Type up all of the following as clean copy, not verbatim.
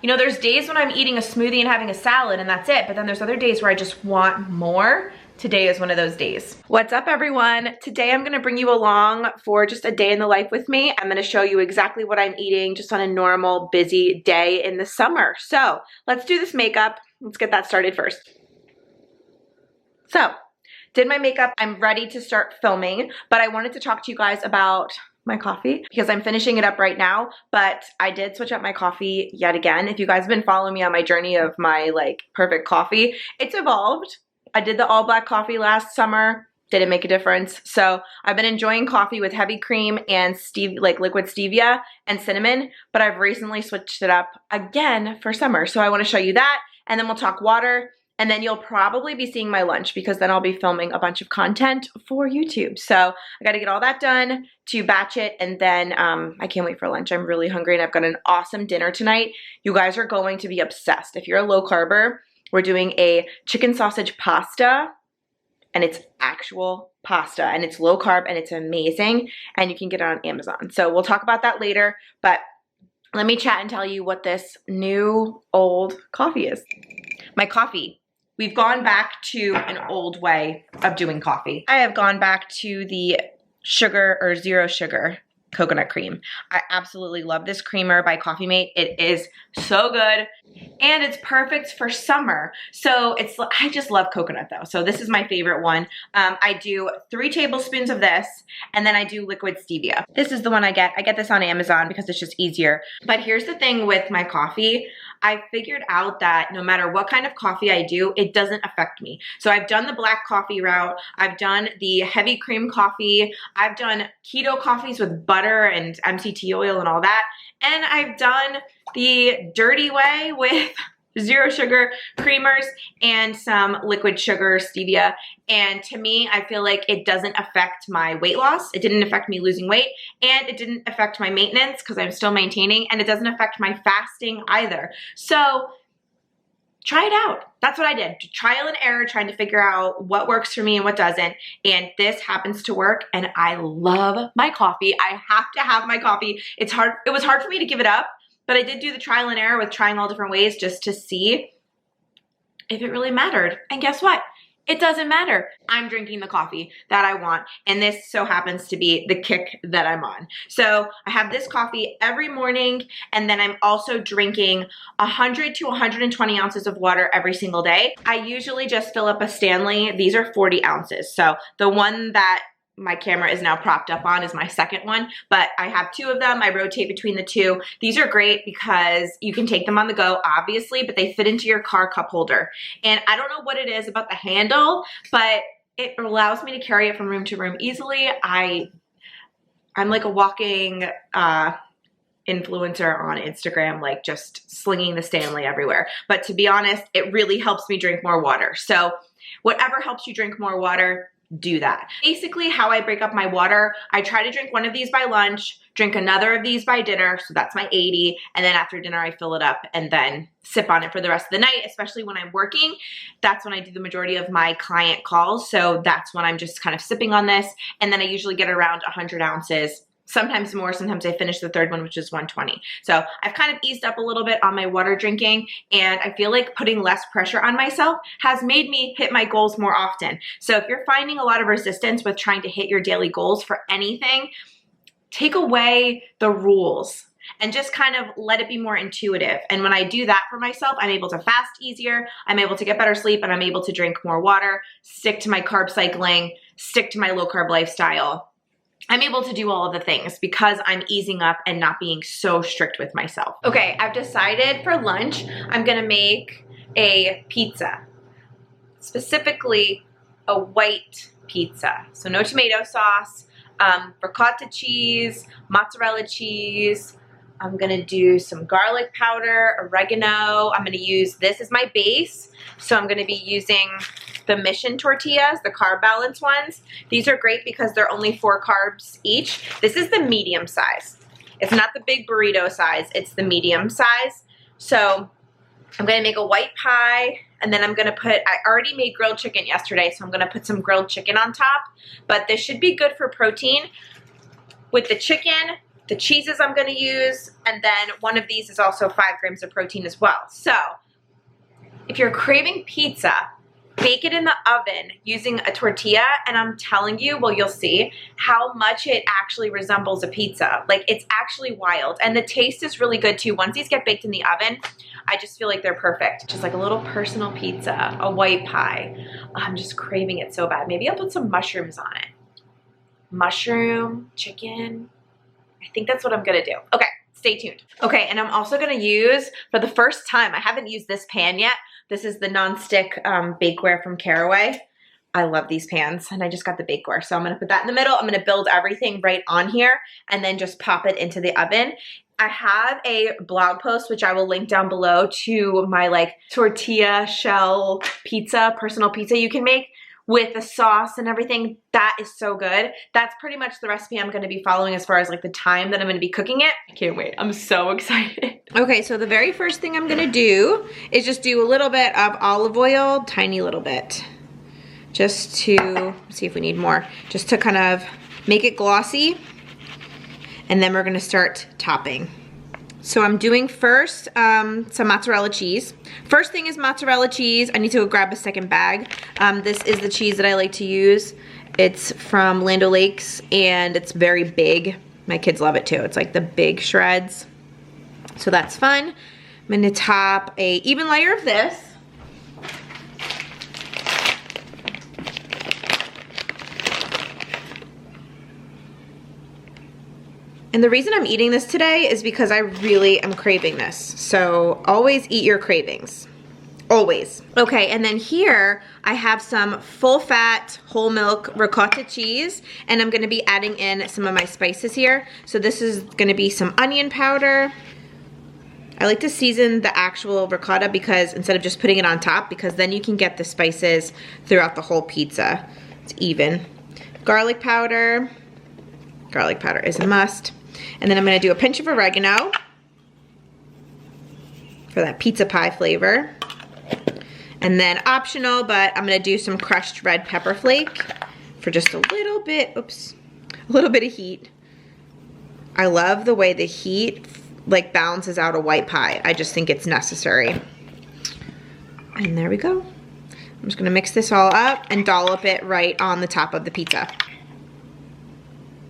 You know, there's days when I'm eating a smoothie and having a salad and that's it, but then there's other days where I just want more. Today is one of those days. What's up, everyone? Today I'm gonna bring you along for just a day in the life with me. I'm gonna show you exactly what I'm eating just on a normal, busy day in the summer. So let's do this makeup. Let's get that started first. So, did my makeup. I'm ready to start filming, but I wanted to talk to you guys about my coffee because I'm finishing it up right now, but I did switch up my coffee yet again. If you guys have been following me on my journey of my perfect coffee, it's evolved. I did the all black coffee last summer. Didn't make a difference. So I've been enjoying coffee with heavy cream and liquid stevia and cinnamon, but I've recently switched it up again for summer. So I want to show you that, and then we'll talk water. And then you'll probably be seeing my lunch because then I'll be filming a bunch of content for YouTube. So I got to get all that done to batch it, and then I can't wait for lunch. I'm really hungry and I've got an awesome dinner tonight. You guys are going to be obsessed. If you're a low carber, we're doing a chicken sausage pasta, and it's actual pasta and it's low carb and it's amazing, and you can get it on Amazon. So we'll talk about that later, but let me chat and tell you what this new old coffee is. My coffee. We've gone back to an old way of doing coffee. I have gone back to the sugar or zero sugar coconut cream. I absolutely love this creamer by Coffee Mate. It is so good and it's perfect for summer. So I just love coconut though. So this is my favorite one. I do 3 tablespoons of this, and then I do liquid stevia. This is the one I get. I get this on Amazon because it's just easier. But here's the thing with my coffee. I figured out that no matter what kind of coffee I do, it doesn't affect me. So I've done the black coffee route. I've done the heavy cream coffee. I've done keto coffees with butter and MCT oil and all that. And I've done the dirty way with zero sugar creamers and some liquid sugar stevia. And to me, I feel like it doesn't affect my weight loss. It didn't affect me losing weight, and it didn't affect my maintenance because I'm still maintaining, and it doesn't affect my fasting either. So try it out. That's what I did. Trial and error, trying to figure out what works for me and what doesn't. And this happens to work, and I love my coffee. I have to have my coffee. It's hard. It was hard for me to give it up, but I did do the trial and error with trying all different ways just to see if it really mattered. And guess what? It doesn't matter. I'm drinking the coffee that I want, and this so happens to be the kick that I'm on. So I have this coffee every morning, and then I'm also drinking 100 to 120 ounces of water every single day. I usually just fill up a Stanley. These are 40 ounces. So the one that my camera is now propped up on is my second one, but I have 2 of them. I rotate between the 2. These are great because you can take them on the go, obviously, but they fit into your car cup holder. And I don't know what it is about the handle, but it allows me to carry it from room to room easily. I'm like a walking influencer on Instagram, like just slinging the Stanley everywhere. But to be honest, it really helps me drink more water. So whatever helps you drink more water, do that. Basically, how I break up my water, I try to drink one of these by lunch, drink another of these by dinner, so that's my 80, and then after dinner I fill it up and then sip on it for the rest of the night, especially when I'm working. That's when I do the majority of my client calls, so that's when I'm just kind of sipping on this, and then I usually get around 100 ounces. Sometimes more, sometimes I finish the third one, which is 120. So I've kind of eased up a little bit on my water drinking, and I feel like putting less pressure on myself has made me hit my goals more often. So if you're finding a lot of resistance with trying to hit your daily goals for anything, take away the rules and just kind of let it be more intuitive. And when I do that for myself, I'm able to fast easier, I'm able to get better sleep, and I'm able to drink more water, stick to my carb cycling, stick to my low carb lifestyle. I'm able to do all of the things because I'm easing up and not being so strict with myself. Okay, I've decided for lunch, I'm gonna make a pizza, specifically a white pizza. So no tomato sauce, ricotta cheese, mozzarella cheese. I'm gonna do some garlic powder, oregano. I'm gonna use, this as my base. So I'm gonna be using the Mission tortillas, the carb balance ones. These are great because they're only 4 carbs each. This is the medium size. It's not the big burrito size, it's the medium size. So I'm gonna make a white pie, and then I'm gonna I already made grilled chicken yesterday, so I'm gonna put some grilled chicken on top, but this should be good for protein. With the chicken, the cheeses I'm gonna use, and then one of these is also 5 grams of protein as well. So if you're craving pizza, bake it in the oven using a tortilla, and I'm telling you, well, you'll see how much it actually resembles a pizza. Like, it's actually wild, and the taste is really good too. Once these get baked in the oven, I just feel like they're perfect. Just like a little personal pizza, a white pie. I'm just craving it so bad. Maybe I'll put some mushrooms on it. Mushroom, chicken. I think that's what I'm gonna do. Okay, stay tuned. Okay, and I'm also gonna use, for the first time, I haven't used this pan yet. This is the nonstick bakeware from Caraway. I love these pans, and I just got the bakeware. So I'm gonna put that in the middle. I'm gonna build everything right on here and then just pop it into the oven. I have a blog post, which I will link down below, to my like tortilla shell pizza, personal pizza you can make with the sauce and everything. That is so good. That's pretty much the recipe I'm gonna be following as far as like the time that I'm gonna be cooking it. I can't wait, I'm so excited. Okay, so the very first thing I'm gonna do is just do a little bit of olive oil, tiny little bit, just to, see if we need more, just to kind of make it glossy. And then we're gonna start topping. So I'm doing first some mozzarella cheese. First thing is mozzarella cheese. I need to go grab a second bag. This is the cheese that I like to use. It's from Land O'Lakes, and it's very big. My kids love it too. It's like the big shreds. So that's fun. I'm gonna top a even layer of this. And the reason I'm eating this today is because I really am craving this. So always eat your cravings, always. Okay, and then here I have some full fat, whole milk ricotta cheese, and I'm gonna be adding in some of my spices here. So this is gonna be some onion powder. I like to season the actual ricotta because instead of just putting it on top, because then you can get the spices throughout the whole pizza. It's even. Garlic powder. Garlic powder is a must. And then I'm gonna do a pinch of oregano for that pizza pie flavor. And then optional, but I'm gonna do some crushed red pepper flake for just a little bit, oops, a little bit of heat. I love the way the heat like balances out a white pie. I just think it's necessary. And there we go. I'm just gonna mix this all up and dollop it right on the top of the pizza.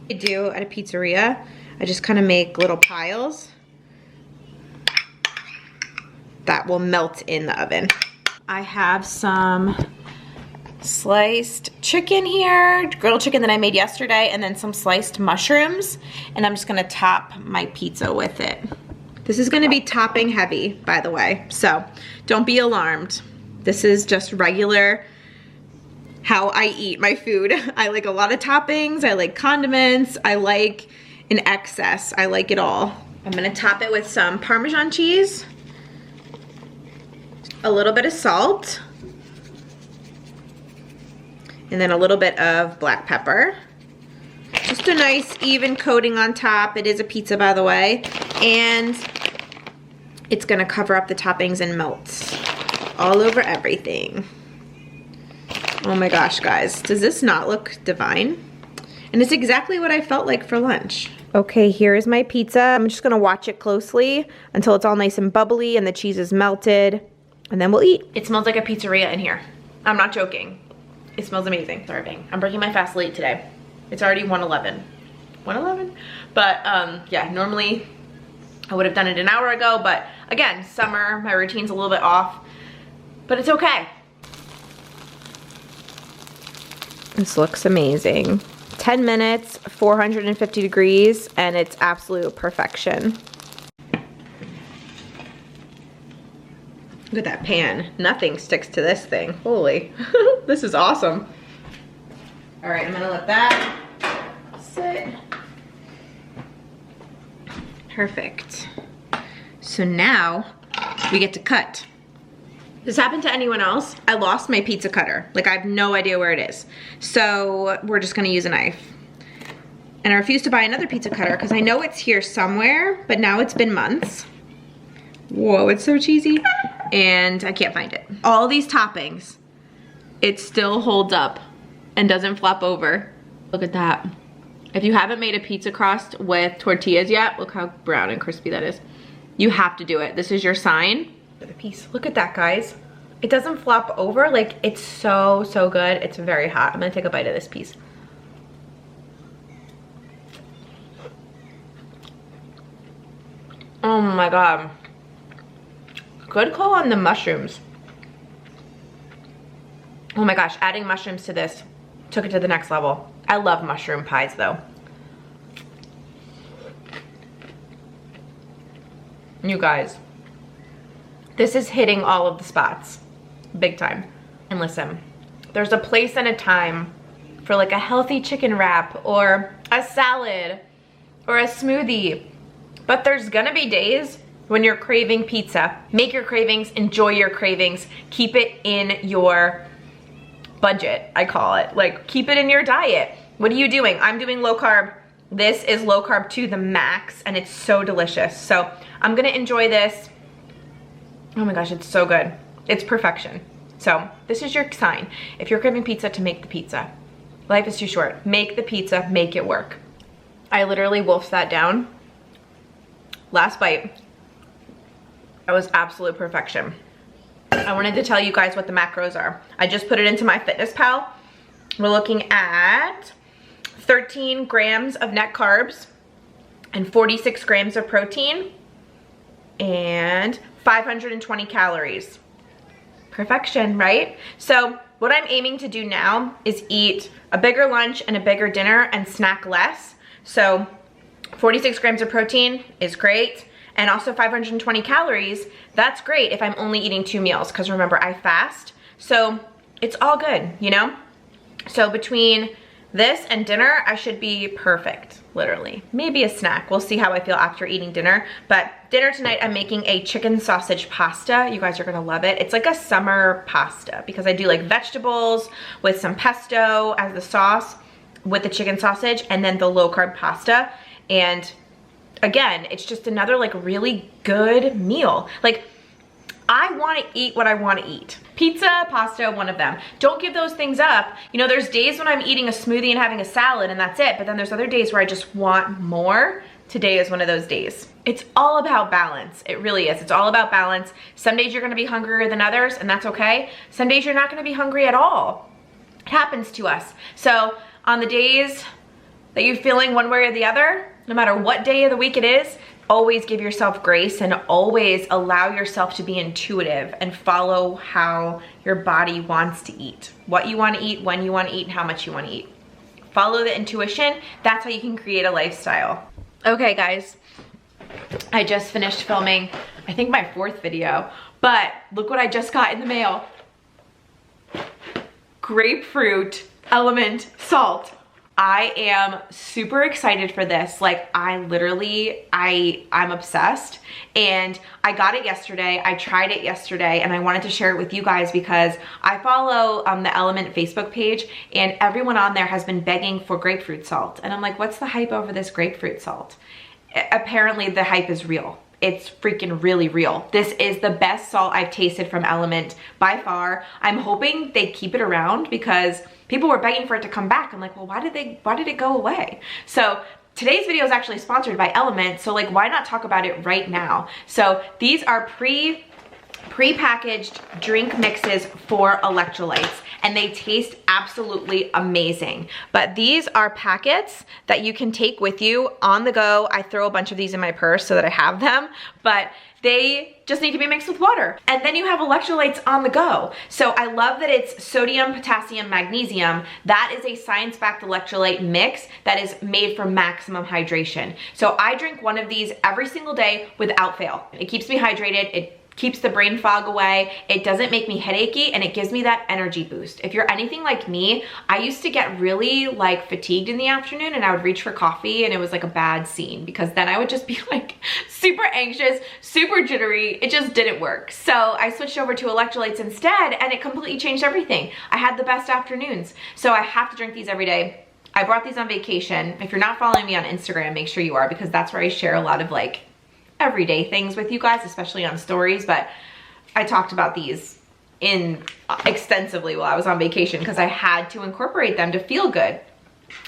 I do at a pizzeria, I just kind of make little piles that will melt in the oven. I have some sliced chicken here, grilled chicken that I made yesterday, and then some sliced mushrooms, and I'm just gonna top my pizza with it. This is gonna be topping heavy, by the way, so don't be alarmed. This is just regular how I eat my food. I like a lot of toppings, I like condiments, I like an excess, I like it all. I'm gonna top it with some Parmesan cheese, a little bit of salt, and then a little bit of black pepper. Just a nice even coating on top. It is a pizza, by the way, and it's gonna cover up the toppings and melt all over everything. Oh my gosh, guys, does this not look divine? And it's exactly what I felt like for lunch. Okay, here is my pizza. I'm just gonna watch it closely until it's all nice and bubbly and the cheese is melted, and then we'll eat. It smells like a pizzeria in here. I'm not joking. It smells amazing. Starving. I'm breaking my fast late today. It's already 1:11. 1:11? But yeah, normally I would have done it an hour ago, but again, summer, my routine's a little bit off, but it's okay. This looks amazing. 10 minutes, 450 degrees, and it's absolute perfection. Look at that pan. Nothing sticks to this thing. Holy, this is awesome. All right, I'm gonna let that sit. Perfect. So now we get to cut. This happened to anyone else? I lost my pizza cutter. Like, I have no idea where it is. So we're just gonna use a knife. And I refuse to buy another pizza cutter because I know it's here somewhere, but now it's been months. Whoa, it's so cheesy. And I can't find it. All these toppings, it still holds up and doesn't flop over. Look at that. If you haven't made a pizza crust with tortillas yet, look how brown and crispy that is. You have to do it. This is your sign. The piece, look at that, guys. It doesn't flop over. Like, it's so, so good. It's very hot. I'm gonna take a bite of this piece. Oh my God. Good call on the mushrooms. Oh my gosh, adding mushrooms to this took it to the next level. I love mushroom pies though. You guys, this is hitting all of the spots, big time. And listen, there's a place and a time for like a healthy chicken wrap or a salad or a smoothie, but there's gonna be days when you're craving pizza. Make your cravings, enjoy your cravings, keep it in your budget, I call it. Like, keep it in your diet. What are you doing? I'm doing low carb. This is low carb to the max, and it's so delicious. So I'm gonna enjoy this. Oh my gosh, it's so good. It's perfection. So this is your sign. If you're craving pizza, to make the pizza. Life is too short. Make the pizza, make it work. I literally wolfed that down. Last bite. That was absolute perfection. I wanted to tell you guys what the macros are. I just put it into MyFitnessPal. We're looking at 13 grams of net carbs and 46 grams of protein and 520 calories. Perfection, right? So what I'm aiming to do now is eat a bigger lunch and a bigger dinner and snack less. So 46 grams of protein is great. And also 520 calories, that's great if I'm only eating 2 meals, because remember, I fast. So it's all good, you know? So between this and dinner, I should be perfect, literally. Maybe a snack. We'll see how I feel after eating dinner. But dinner tonight, I'm making a chicken sausage pasta. You guys are gonna love it. It's like a summer pasta because I do like vegetables with some pesto as the sauce with the chicken sausage and then the low carb pasta. And again, it's just another like really good meal. Like, I wanna eat what I wanna eat. Pizza, pasta, one of them. Don't give those things up. You know, there's days when I'm eating a smoothie and having a salad and that's it, but then there's other days where I just want more. Today is one of those days. It's all about balance. It really is. It's all about balance. Some days you're gonna be hungrier than others, and that's okay. Some days you're not gonna be hungry at all. It happens to us. So on the days that you're feeling one way or the other, no matter what day of the week it is, always give yourself grace and always allow yourself to be intuitive and follow how your body wants to eat. What you want to eat, when you want to eat, and how much you want to eat. Follow the intuition. That's how you can create a lifestyle. Okay, guys, I just finished filming, I think my 4th video, but look what I just got in the mail. Grapefruit Element Salt. I am super excited for this. Like, I'm obsessed, and I got it yesterday. I tried it yesterday, and I wanted to share it with you guys because I follow the Element Facebook page, and everyone on there has been begging for grapefruit salt. And I'm like, what's the hype over this grapefruit salt? Apparently the hype is real. It's freaking really real. This is the best salt I've tasted from Element by far. I'm hoping they keep it around because people were begging for it to come back. I'm like, well, why did it go away? So today's video is actually sponsored by Element, so like, why not talk about it right now? So these are pre-packaged drink mixes for electrolytes, and they taste absolutely amazing. But these are packets that you can take with you on the go. I throw a bunch of these in my purse so that I have them, but they just need to be mixed with water. And then you have electrolytes on the go. So I love that it's sodium, potassium, magnesium. That is a science-backed electrolyte mix that is made for maximum hydration. So I drink one of these every single day without fail. It keeps me hydrated. It keeps the brain fog away. It doesn't make me headachy, and it gives me that energy boost. If you're anything like me, I used to get really like fatigued in the afternoon, and I would reach for coffee, and it was like a bad scene because then I would just be like super anxious, super jittery. It just didn't work. So I switched over to electrolytes instead, and it completely changed everything. I had the best afternoons. So I have to drink these every day. I brought these on vacation. If you're not following me on Instagram, make sure you are, because that's where I share a lot of like everyday things with you guys, especially on stories. But I talked about these extensively while I was on vacation because I had to incorporate them to feel good.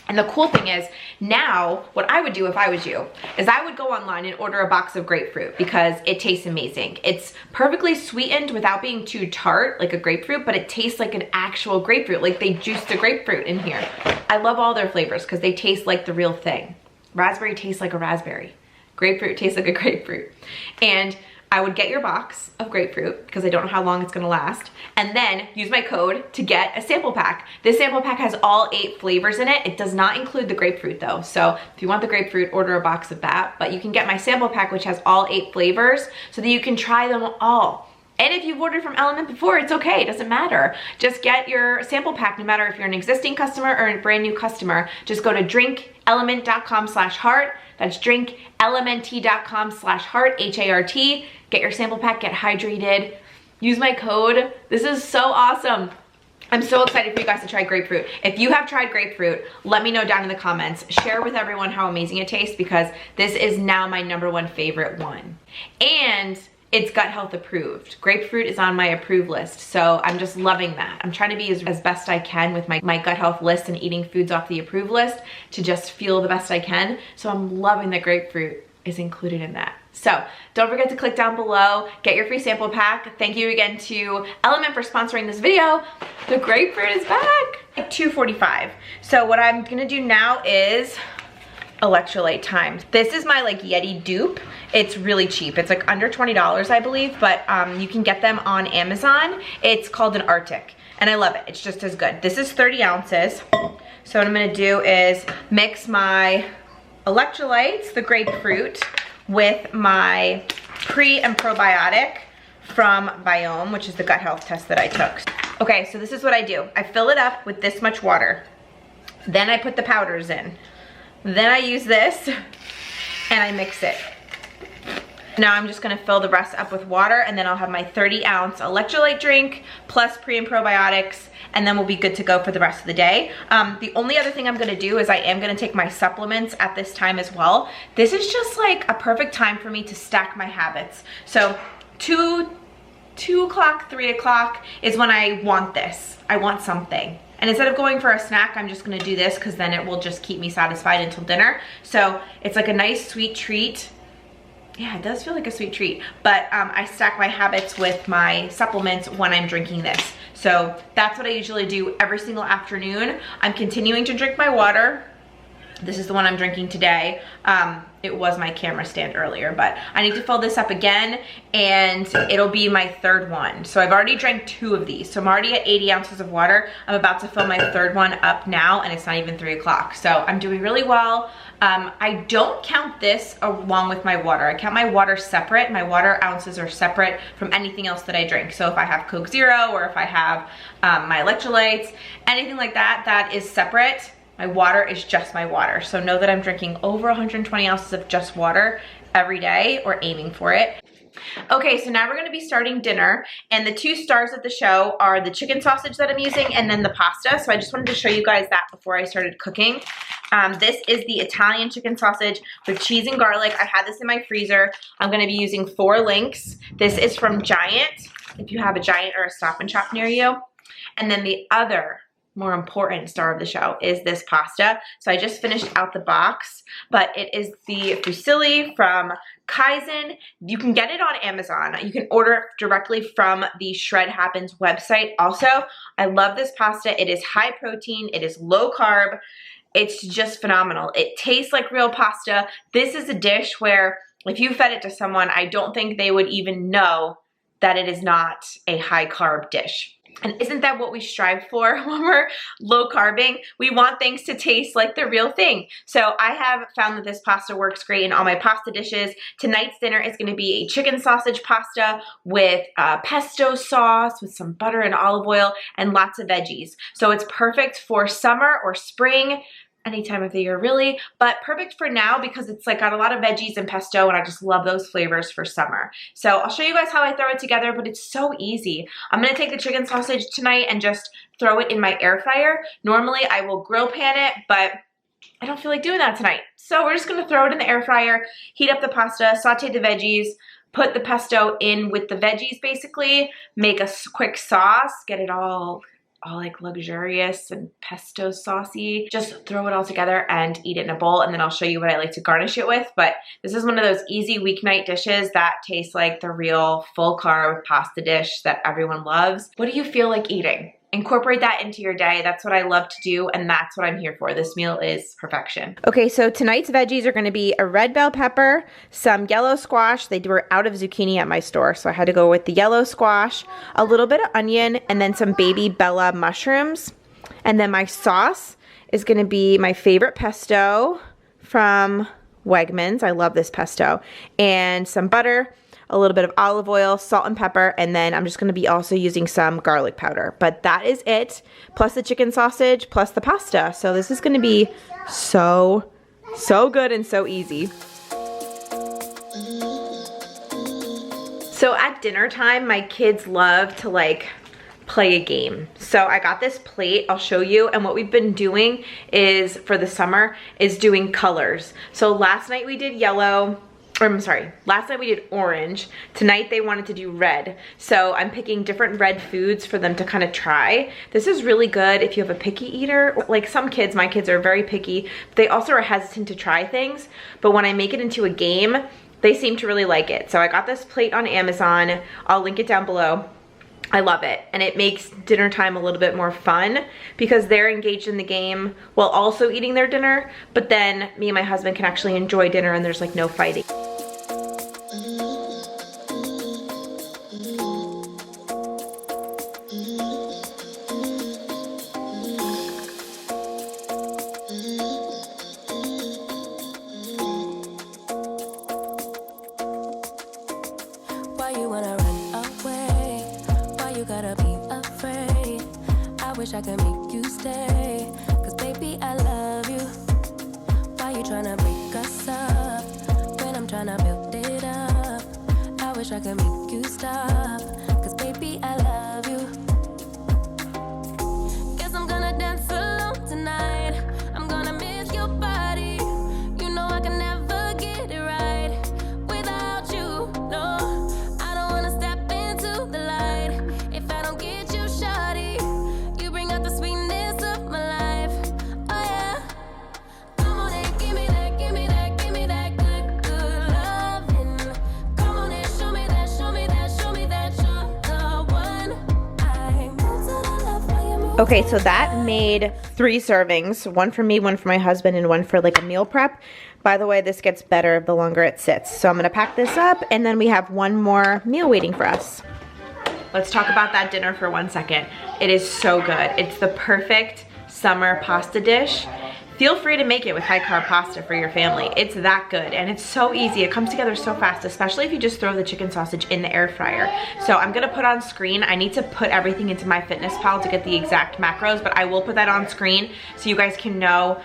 And the cool thing is, now what I would do if I was you is I would go online and order a box of grapefruit because it tastes amazing. It's perfectly sweetened without being too tart like a grapefruit, but it tastes like an actual grapefruit, like they juiced a grapefruit in here. I love all their flavors because they taste like the real thing. Raspberry tastes like a raspberry. Grapefruit tastes like a grapefruit. And I would get your box of grapefruit because I don't know how long it's gonna last, and then use my code to get a sample pack. This sample pack has all 8 flavors in it. It does not include the grapefruit though. So if you want the grapefruit, order a box of that, but you can get my sample pack, which has all 8 flavors so that you can try them all. And if you've ordered from Element before, it's okay, it doesn't matter. Just get your sample pack, no matter if you're an existing customer or a brand new customer. Just go to drinkelement.com/Hart. That's drinkelement.com/Hart, H-A-R-T. Get your sample pack, get hydrated. Use my code. This is so awesome. I'm so excited for you guys to try grapefruit. If you have tried grapefruit, let me know down in the comments. Share with everyone how amazing it tastes because this is now my #1 favorite one. And it's gut health approved. Grapefruit is on my approved list, so I'm just loving that. I'm trying to be as best I can with my gut health list and eating foods off the approved list to just feel the best I can. So I'm loving that grapefruit is included in that. So don't forget to click down below, get your free sample pack. Thank you again to Element for sponsoring this video. The grapefruit is back. $2.45. So what I'm gonna do now is electrolyte time. This is my like Yeti dupe. It's really cheap. It's like under $20, I believe, but you can get them on Amazon. It's called an Arctic, and I love it. It's just as good. This is 30 ounces. So what I'm gonna do is mix my electrolytes, the grapefruit, with my pre and probiotic from Biome, which is the gut health test that I took. Okay, so this is what I do. I fill it up with this much water. Then I put the powders in. Then I use this and I mix it. Now I'm just gonna fill the rest up with water, and then I'll have my 30-ounce electrolyte drink plus pre and probiotics, and then we'll be good to go for the rest of the day. The only other thing I'm gonna do is I am gonna take my supplements at this time as well. This is just like a perfect time for me to stack my habits. So 2 o'clock, 3 o'clock is when I want this. I want something. And instead of going for a snack, I'm just gonna do this because then it will just keep me satisfied until dinner. So it's like a nice sweet treat. Yeah, it does feel like a sweet treat, but I stack my habits with my supplements when I'm drinking this. So that's what I usually do every single afternoon. I'm continuing to drink my water. This is the one I'm drinking today. It was my camera stand earlier, but I need to fill this up again, and it'll be my 3rd one. So I've already drank 2 of these. So I'm already at 80 ounces of water. I'm about to fill my 3rd one up now, and it's not even 3 o'clock. So I'm doing really well. I don't count this along with my water. I count my water separate. My water ounces are separate from anything else that I drink. So if I have Coke Zero, or if I have my electrolytes, anything like that, that is separate. My water is just my water. So know that I'm drinking over 120 ounces of just water every day, or aiming for it. Okay, so now we're gonna be starting dinner, and the 2 stars of the show are the chicken sausage that I'm using and then the pasta. So I just wanted to show you guys that before I started cooking. This is the Italian chicken sausage with cheese and garlic. I had this in my freezer. I'm gonna be using 4 links. This is from Giant, if you have a Giant or a Stop and Shop near you. And then the other more important star of the show is this pasta. So I just finished out the box, but it is the fusilli from Kaizen. You can get it on Amazon. You can order it directly from the Shred Happens website also. I love this pasta. It is high protein, it is low carb. It's just phenomenal. It tastes like real pasta. This is a dish where if you fed it to someone, I don't think they would even know that it is not a high carb dish. And isn't that what we strive for when we're low carbing? We want things to taste like the real thing. So I have found that this pasta works great in all my pasta dishes. Tonight's dinner is gonna be a chicken sausage pasta with pesto sauce, with some butter and olive oil, and lots of veggies. So it's perfect for summer or spring, any time of the year really, but perfect for now because it's like got a lot of veggies and pesto, and I just love those flavors for summer. So I'll show you guys how I throw it together, but it's so easy. I'm gonna take the chicken sausage tonight and just throw it in my air fryer. Normally I will grill pan it, but I don't feel like doing that tonight. So we're just gonna throw it in the air fryer, heat up the pasta, saute the veggies, put the pesto in with the veggies basically, make a quick sauce, get it all all like luxurious and pesto saucy. Just throw it all together and eat it in a bowl, and then I'll show you what I like to garnish it with. But this is one of those easy weeknight dishes that tastes like the real full carb pasta dish that everyone loves. What do you feel like eating? Incorporate that into your day. That's what I love to do, and that's what I'm here for. This meal is perfection. Okay, so tonight's veggies are gonna be a red bell pepper, some yellow squash. They were out of zucchini at my store, so I had to go with the yellow squash, a little bit of onion, and then some baby Bella mushrooms. And then my sauce is gonna be my favorite pesto from Wegmans. I love this pesto. And some butter, a little bit of olive oil, salt and pepper, and then I'm just gonna be also using some garlic powder. But that is it, plus the chicken sausage, plus the pasta. So this is gonna be so good and so easy. So at dinner time, my kids love to like play a game. So I got this plate, I'll show you, and what we've been doing is, for the summer, is doing colors. So last night we did yellow, last night we did orange. Tonight they wanted to do red. So I'm picking different red foods for them to kind of try. This is really good if you have a picky eater. Like some kids, my kids are very picky. They also are hesitant to try things. But when I make it into a game, they seem to really like it. So I got this plate on Amazon. I'll link it down below. I love it, and it makes dinner time a little bit more fun because they're engaged in the game while also eating their dinner, but then me and my husband can actually enjoy dinner and there's like no fighting. Wish I could make you stay, 'cause baby I love you. Why you tryna break us up when I'm tryna build it up? I wish I could make you stop, 'cause baby I love you. Guess I'm gonna dance alone tonight. I'm gonna miss your body. You know I can never get it right without you. No, I don't wanna step into the light if I don't get you, shawty. The sweetness of my life, oh yeah. Come on and give me that, give me that, give me that good, good loving. Come on and show me that, show me that, show me that you're the one. I move to the left while you move. Okay, so that made 3 servings, one for me, one for my husband, and one for like a meal prep. By the way, this gets better the longer it sits. So I'm gonna pack this up, and then we have one more meal waiting for us. Let's talk about that dinner for 1 second. It is so good. It's the perfect summer pasta dish. Feel free to make it with high carb pasta for your family. It's that good, and it's so easy. It comes together so fast, especially if you just throw the chicken sausage in the air fryer. So I'm gonna put on screen. I need to put everything into MyFitnessPal to get the exact macros, but I will put that on screen so you guys can know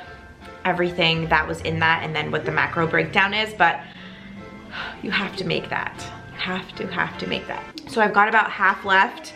everything that was in that and then what the macro breakdown is, but you have to make that. Have to make that. So I've got about half left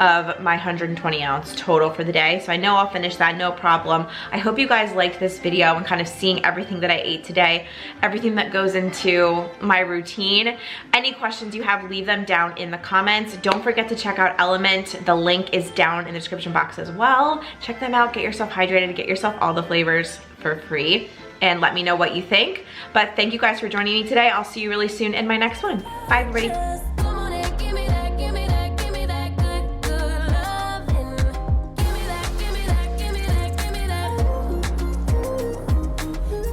of my 120 ounce total for the day. So I know I'll finish that, no problem. I hope you guys liked this video and kind of seeing everything that I ate today, everything that goes into my routine. Any questions you have, leave them down in the comments. Don't forget to check out Element. The link is down in the description box as well. Check them out, get yourself hydrated, get yourself all the flavors for free, and let me know what you think. But thank you guys for joining me today. I'll see you really soon in my next one. Bye everybody.